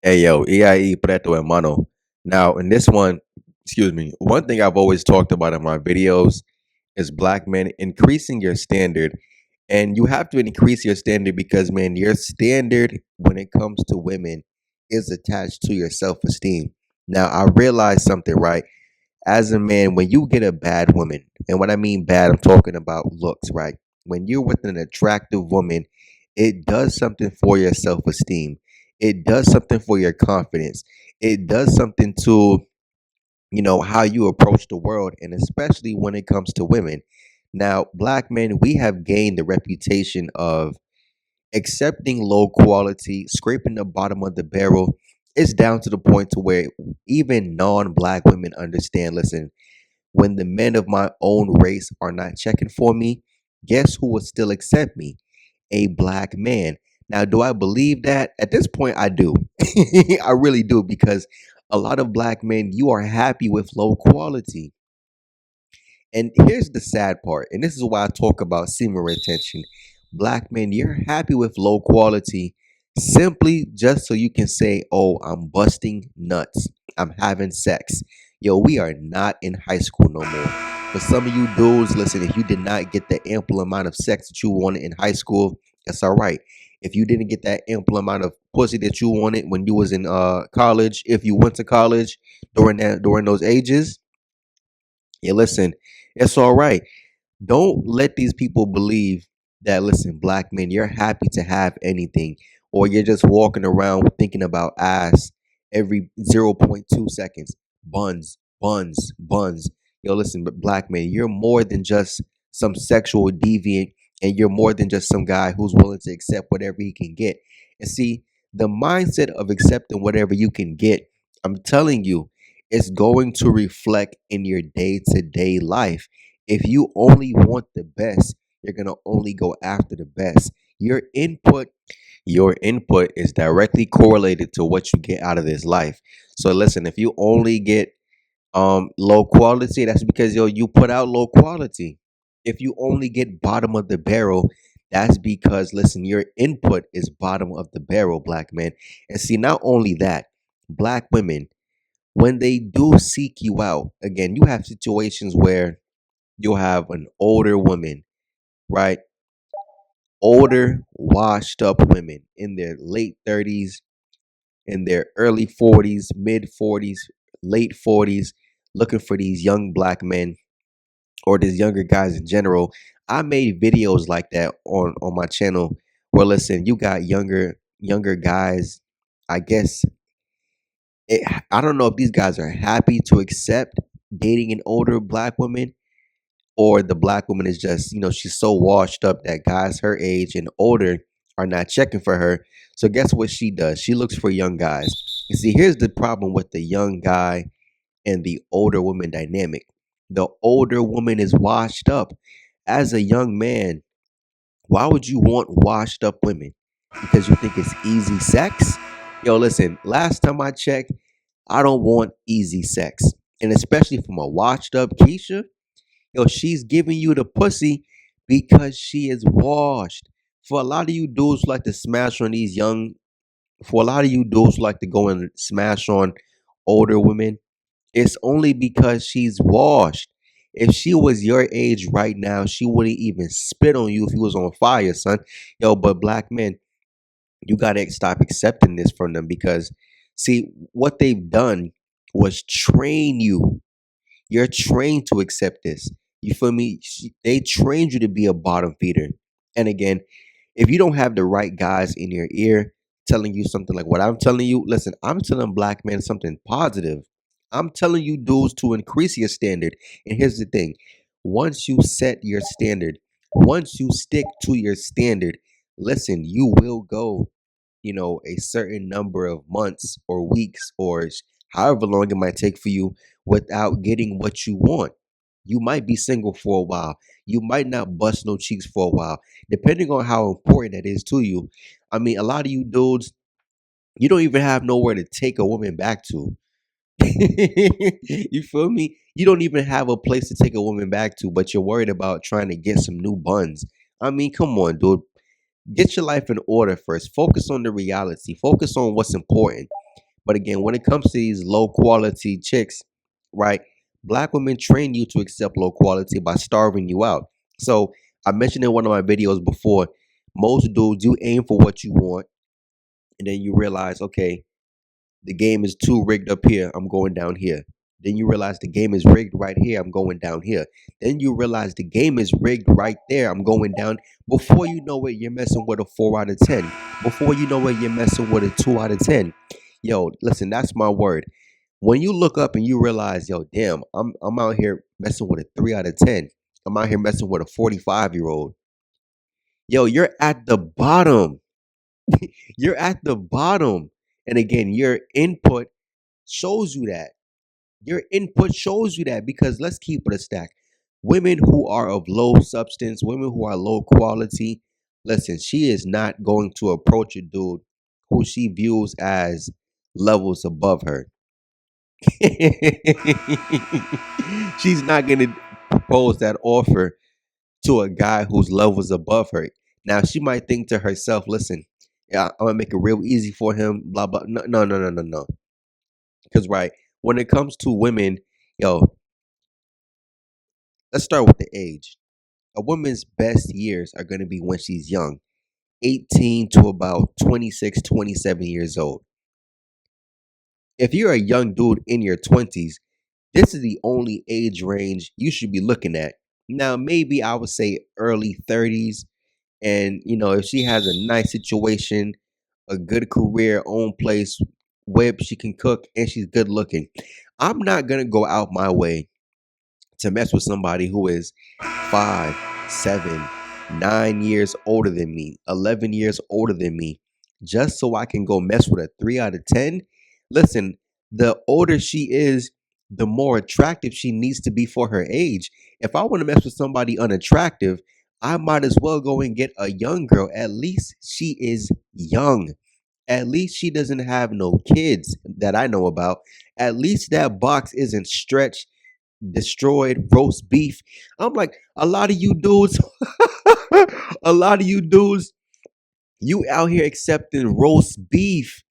Hey yo, EIE Preto Hermano. Now, in this one, excuse me, one thing I've always talked about in my videos is black men increasing your standard. And you have to increase your standard because, man, your standard when it comes to women is attached to your self esteem. Now, I realized something, right? As a man, when you get a bad woman, and when I mean bad, I'm talking about looks, right? When you're with an attractive woman, it does something for your self esteem. It does something for your confidence. It does something to, how you approach the world, and especially when it comes to women. Now, black men, we have gained the reputation of accepting low quality, scraping the bottom of the barrel. It's down to the point to where even non-black women understand. Listen, when the men of my own race are not checking for me, guess who will still accept me? A black man. Now, do I believe that? At this point, I do. I really do because a lot of black men, you are happy with low quality. And here's the sad part, and this is why I talk about semen retention. Black men, you're happy with low quality simply just so you can say, oh, I'm busting nuts. I'm having sex. Yo, we are not in high school no more. For some of you dudes, listen, if you did not get the ample amount of sex that you wanted in high school, that's all right. If you didn't get that ample amount of pussy that you wanted when you was in college, if you went to college during those ages, yeah, listen, it's all right. Don't let these people believe that, listen, black men, you're happy to have anything, or you're just walking around thinking about ass every zero point 0.2 seconds. Buns, buns, buns. Yo, listen, but black men, you're more than just some sexual deviant, and you're more than just some guy who's willing to accept whatever he can get. And see, the mindset of accepting whatever you can get, I'm telling you, it's going to reflect in your day to day life. If you only want the best, you're going to only go after the best. Your input is directly correlated to what you get out of this life. So listen, if you only get low quality, that's because you put out low quality. If you only get bottom of the barrel, that's because, listen, your input is bottom of the barrel, black men. And see, not only that, black women, when they do seek you out, again, you have situations where you'll have an older woman, right? Older, washed up women in their late 30s, in their early 40s, mid 40s, late 40s, looking for these young black men or these younger guys in general. I made videos like that on my channel where, listen, you got younger guys. I guess I don't know if these guys are happy to accept dating an older black woman, or the black woman is just, she's so washed up that guys her age and older are not checking for her. So guess what she does? She looks for young guys. You see, here's the problem with the young guy and the older woman dynamic. The older woman is washed up. As a young man, why would you want washed up women? Because you think it's easy sex? Yo, listen, last time I checked, I don't want easy sex. And especially from a washed up Keisha, yo, she's giving you the pussy because she is washed. For a lot of you dudes who like to smash on these young, for a lot of you dudes who like to go and smash on older women, it's only because she's washed. If she was your age right now, she wouldn't even spit on you if he was on fire, son. Yo, but black men, you gotta stop accepting this from them because, see, what they've done was train you. You're trained to accept this. You feel me? They trained you to be a bottom feeder. And again, if you don't have the right guys in your ear telling you something like what I'm telling you, listen, I'm telling black men something positive. I'm telling you dudes to increase your standard. And here's the thing. Once you set your standard, once you stick to your standard, listen, you will go, a certain number of months or weeks or however long it might take for you without getting what you want. You might be single for a while. You might not bust no cheeks for a while, depending on how important that is to you. I mean, a lot of you dudes, you don't even have nowhere to take a woman back to. You feel me? You don't even have a place to take a woman back to, but you're worried about trying to get some new buns. I mean, come on, dude. Get your life in order first. Focus on the reality. Focus on what's important. But again, when it comes to these low quality chicks, right? Black women train you to accept low quality by starving you out. So I mentioned in one of my videos before, most dudes, you aim for what you want, and then you realize, okay, the game is too rigged up here. I'm going down here. Then you realize the game is rigged right here. I'm going down here. Then you realize the game is rigged right there. I'm going down. Before you know it, you're messing with a 4 out of 10. Before you know it, you're messing with a 2 out of 10. Yo, listen, that's my word. When you look up and you realize, yo, damn, I'm out here messing with a 3 out of 10. I'm out here messing with a 45-year-old. Yo, you're at the bottom. You're at the bottom. And again, your input shows you that. Your input shows you that because let's keep it a stack. Women who are of low substance, women who are low quality, listen, she is not going to approach a dude who she views as levels above her. She's not going to propose that offer to a guy whose levels above her. Now, she might think to herself, listen, yeah, I'm going to make it real easy for him, blah, blah. No, no, no, no, no, no. Because, right, when it comes to women, yo, let's start with the age. A woman's best years are going to be when she's young, 18 to about 26, 27 years old. If you're a young dude in your 20s, this is the only age range you should be looking at. Now, maybe I would say early 30s. And, if she has a nice situation, a good career, own place, whip, she can cook, and she's good looking. I'm not going to go out my way to mess with somebody who is 5, 7, 9 years older than me, 11 years older than me, just so I can go mess with a 3 out of 10. Listen, the older she is, the more attractive she needs to be for her age. If I want to mess with somebody unattractive, I might as well go and get a young girl. At least she is young. At least she doesn't have no kids that I know about. At least that box isn't stretched, destroyed, roast beef. I'm like, a lot of you dudes, a lot of you dudes, you out here accepting roast beef.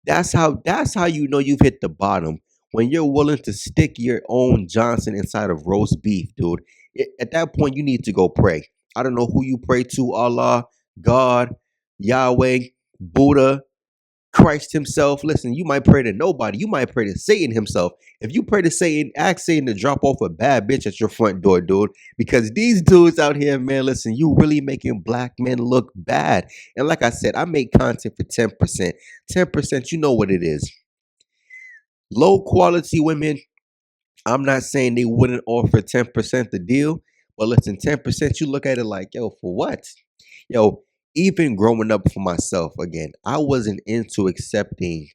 That's how you know you've hit the bottom. When you're willing to stick your own Johnson inside of roast beef, dude. At that point, you need to go pray. I don't know who you pray to, Allah, God, Yahweh, Buddha, Christ himself. Listen, you might pray to nobody. You might pray to Satan himself. If you pray to Satan, ask Satan to drop off a bad bitch at your front door, dude. Because these dudes out here, man, listen, you really making black men look bad. And like I said, I make content for 10%. 10%, you know what it is. Low quality women, I'm not saying they wouldn't offer 10% the deal. But listen, 10%, you look at it like, yo, for what? Yo, even growing up for myself, again, I wasn't into accepting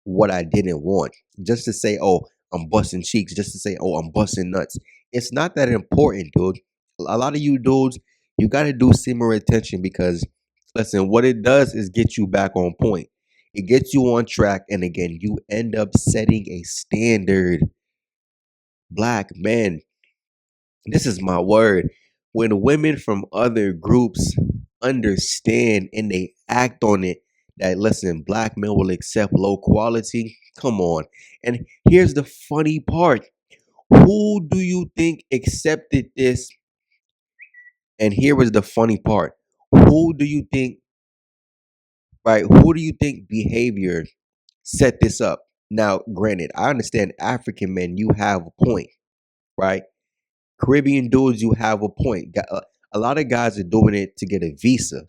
what I didn't want. Just to say, oh, I'm busting cheeks, just to say, oh, I'm busting nuts. It's not that important, dude. A lot of you dudes, you got to do semen retention because, listen, what it does is get you back on point. It gets you on track. And again, you end up setting a standard. Black men, this is my word. When women from other groups understand and they act on it, that listen, black men will accept low quality. Come on. And here's the funny part. Who do you think accepted this? And here is the funny part. Who do you think, right? Who do you think behavior set this up? Now, granted, I understand African men, you have a point, right? Caribbean dudes, you have a point. A lot of guys are doing it to get a visa,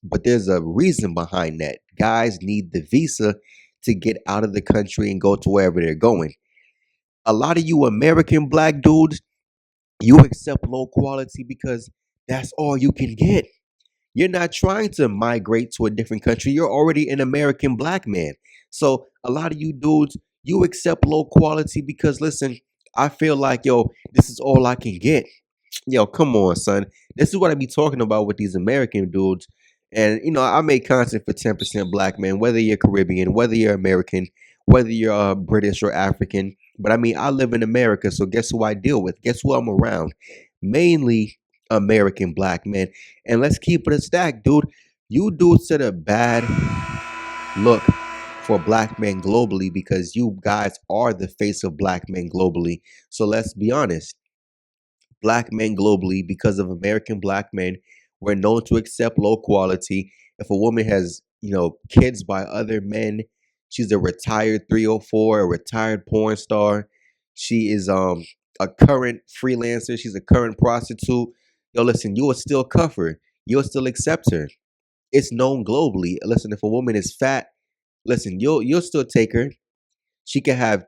but there's a reason behind that. Guys need the visa to get out of the country and go to wherever they're going. A lot of you American black dudes, you accept low quality because that's all you can get. You're not trying to migrate to a different country. You're already an American black man. So a lot of you dudes, you accept low quality because listen, I feel like, yo, this is all I can get. Yo, come on, son. This is what I be talking about with these American dudes. And I make content for 10% black men, whether you're Caribbean, whether you're American, whether you're British or African. But I mean, I live in America, so guess who I deal with? Guess who I'm around? Mainly American black men. And let's keep it a stack, dude. You dudes set a bad look for black men globally because you guys are the face of black men globally. So let's be honest, black men globally, because of American black men, we're known to accept low quality. If a woman has, kids by other men, she's a retired 304, a retired porn star. She is a current freelancer, she's a current prostitute. Yo, listen, you will still cuff her. You'll still accept her. It's known globally. Listen, if a woman is fat, listen, you'll still take her. She can have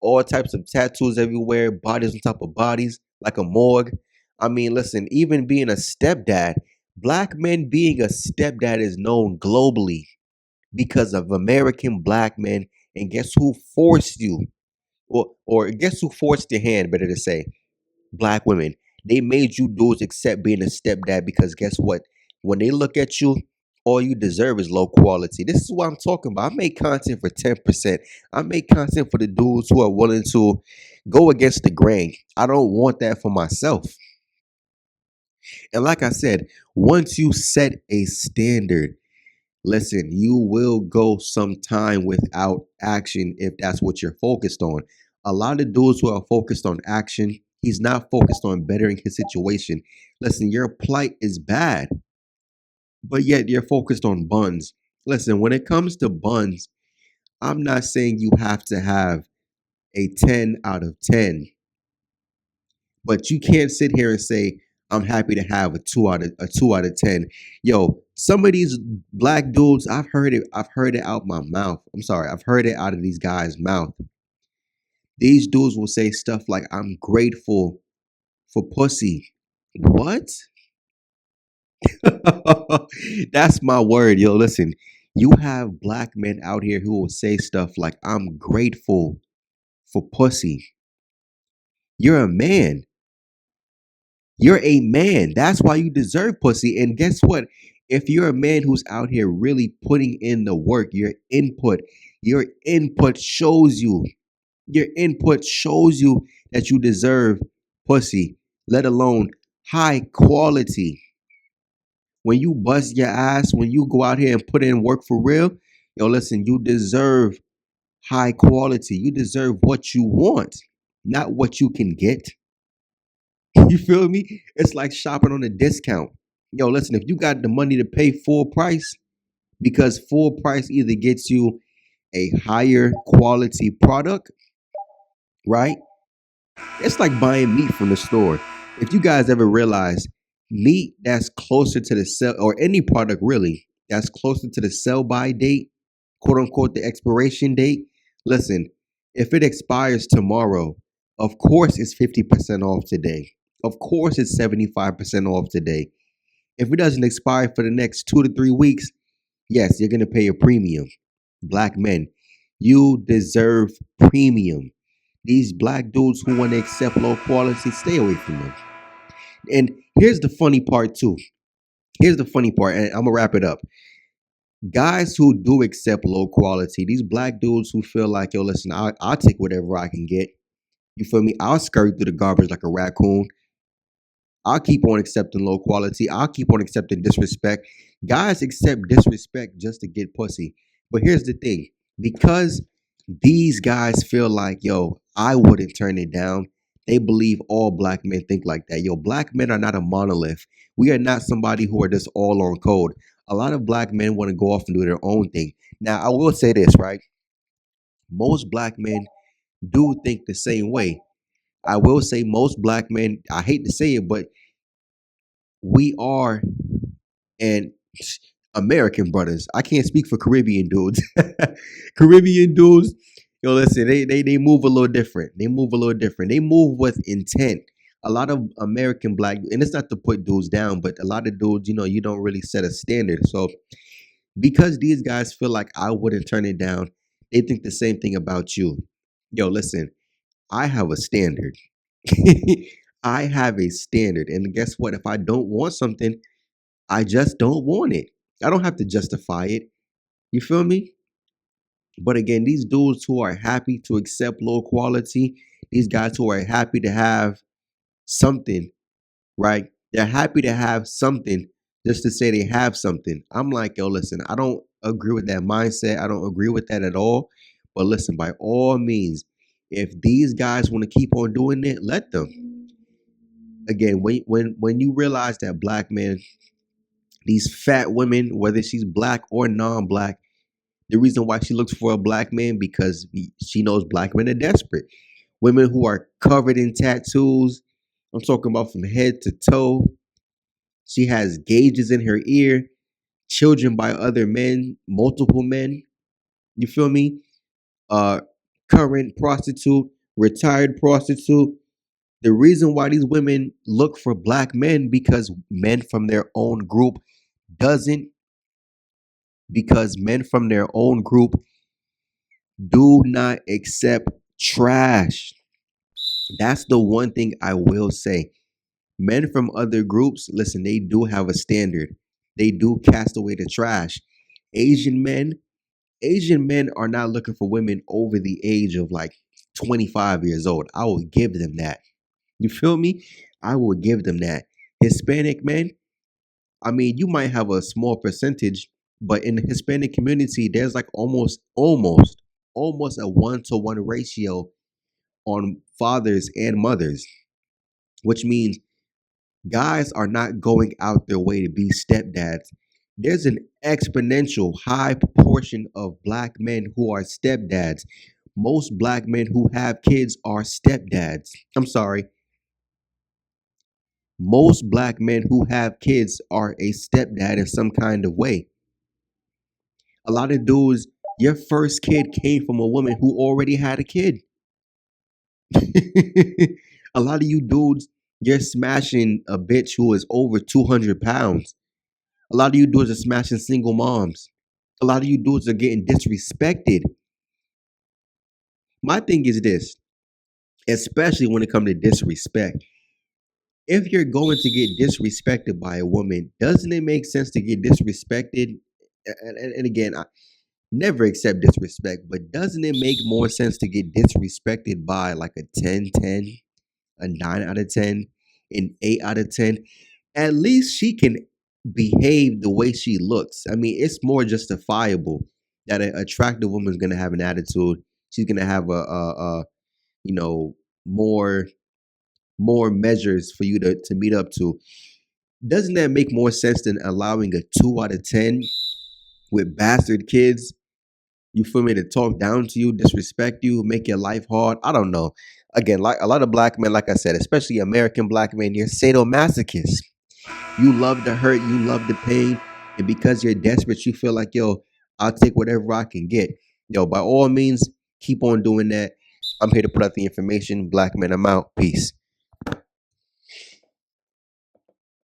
all types of tattoos everywhere, bodies on top of bodies, like a morgue. I mean, listen, even being a stepdad, black men being a stepdad is known globally because of American black men. And guess who forced you? Or guess who forced your hand, better to say? Black women. They made you dudes accept being a stepdad because guess what? When they look at you, all you deserve is low quality. This is what I'm talking about. I make content for 10%. I make content for the dudes who are willing to go against the grain. I don't want that for myself. And like I said, once you set a standard, listen, you will go some time without action if that's what you're focused on. A lot of dudes who are focused on action, he's not focused on bettering his situation. Listen, your plight is bad, but yet you're focused on buns. Listen, when it comes to buns, I'm not saying you have to have a 10 out of 10, but you can't sit here and say, I'm happy to have a 2 out of 10. Yo, some of these black dudes, I've heard it out my mouth. I'm sorry, I've heard it out of these guys' mouth. These dudes will say stuff like, I'm grateful for pussy. What? That's my word. Yo, listen, you have black men out here who will say stuff like, I'm grateful for pussy. You're a man. You're a man. That's why you deserve pussy. And guess what? If you're a man who's out here really putting in the work, your input shows you that you deserve pussy, let alone high quality. When you bust your ass, when you go out here and put in work for real, yo, listen, you deserve high quality. You deserve what you want, not what you can get. You feel me? It's like shopping on a discount. Yo, listen, if you got the money to pay full price, because full price either gets you a higher quality product, right? It's like buying meat from the store. If you guys ever realize meat that's closer to the sell, or any product really that's closer to the sell by date, quote unquote, the expiration date, listen, if it expires tomorrow, of course it's 50% off today. Of course it's 75% off today. If it doesn't expire for the next 2 to 3 weeks, yes, you're going to pay a premium. Black men, you deserve premium. These black dudes who want to accept low quality, stay away from them. And here's the funny part, too. Here's the funny part, and I'm going to wrap it up. Guys who do accept low quality, these black dudes who feel like, yo, listen, I'll take whatever I can get. You feel me? I'll scurry through the garbage like a raccoon. I'll keep on accepting low quality. I'll keep on accepting disrespect. Guys accept disrespect just to get pussy. But here's the thing, because these guys feel like, yo, I wouldn't turn it down. They believe all black men think like that. Yo, black men are not a monolith. We are not somebody who are just all on code. A lot of black men want to go off and do their own thing. Now, I will say this, right? Most black men do think the same way. I will say most black men, I hate to say it, but we are and American brothers. I can't speak for Caribbean dudes. Caribbean dudes, yo, listen, they move a little different. They move a little different. They move with intent. A lot of American black, and it's not to put dudes down, but a lot of dudes, you don't really set a standard. So because these guys feel like I wouldn't turn it down, they think the same thing about you. Yo, listen, I have a standard. I have a standard. And guess what? If I don't want something, I just don't want it. I don't have to justify it. You feel me? But again, these dudes who are happy to accept low quality, these guys who are happy to have something, right? They're happy to have something just to say they have something. I'm like, yo, listen, I don't agree with that mindset. I don't agree with that at all. But listen, by all means, if these guys want to keep on doing it, let them. Again, when you realize that black men, these fat women, whether she's black or non-black, the reason why she looks for a black man because she knows black men are desperate. Women who are covered in tattoos. I'm talking about from head to toe. She has gauges in her ear, children by other men, multiple men. You feel me? Uh, Current prostitute, retired prostitute. The reason why these women look for black men because men from their own group doesn't because men from their own group do not accept trash. That's the one thing I will say. Men from other groups, listen, they do have a standard. They do cast away the trash. Asian men, Asian men are not looking for women over the age of like 25 years old. I will give them that. You feel me? I will give them that. Hispanic men, I mean, you might have a small percentage, but in the Hispanic community, there's like almost a 1-to-1 ratio on fathers and mothers, which means guys are not going out their way to be stepdads. There's an exponential high proportion of black men who are stepdads. Most black men who have kids are stepdads. I'm sorry. Most black men who have kids are a stepdad in some kind of way. A lot of dudes, your first kid came from a woman who already had a kid. A lot of you dudes, you're smashing a bitch who is over 200 pounds. A lot of you dudes are smashing single moms. A lot of you dudes are getting disrespected. My thing is this, especially when it comes to disrespect. If you're going to get disrespected by a woman, doesn't it make sense to get disrespected? And again, I never accept disrespect, but doesn't it make more sense to get disrespected by like a 10/10, a 9 out of 10, an 8 out of 10? At least she can behave the way she looks. I mean, it's more justifiable that an attractive woman is going to have an attitude. She's going to have a you know, more more measures for you to meet up to. Doesn't that make more sense than allowing a 2 out of 10 with bastard kids? You feel me? To talk down to you, disrespect you, make your life hard. I don't know. Again, like a lot of black men, like I said, especially American black men, you're sadomasochists. You love the hurt, you love the pain, and because you're desperate, you feel like, yo, I'll take whatever I can get. Yo, by all means, keep on doing that. I'm here to put out the information. Black men, I'm out. Peace.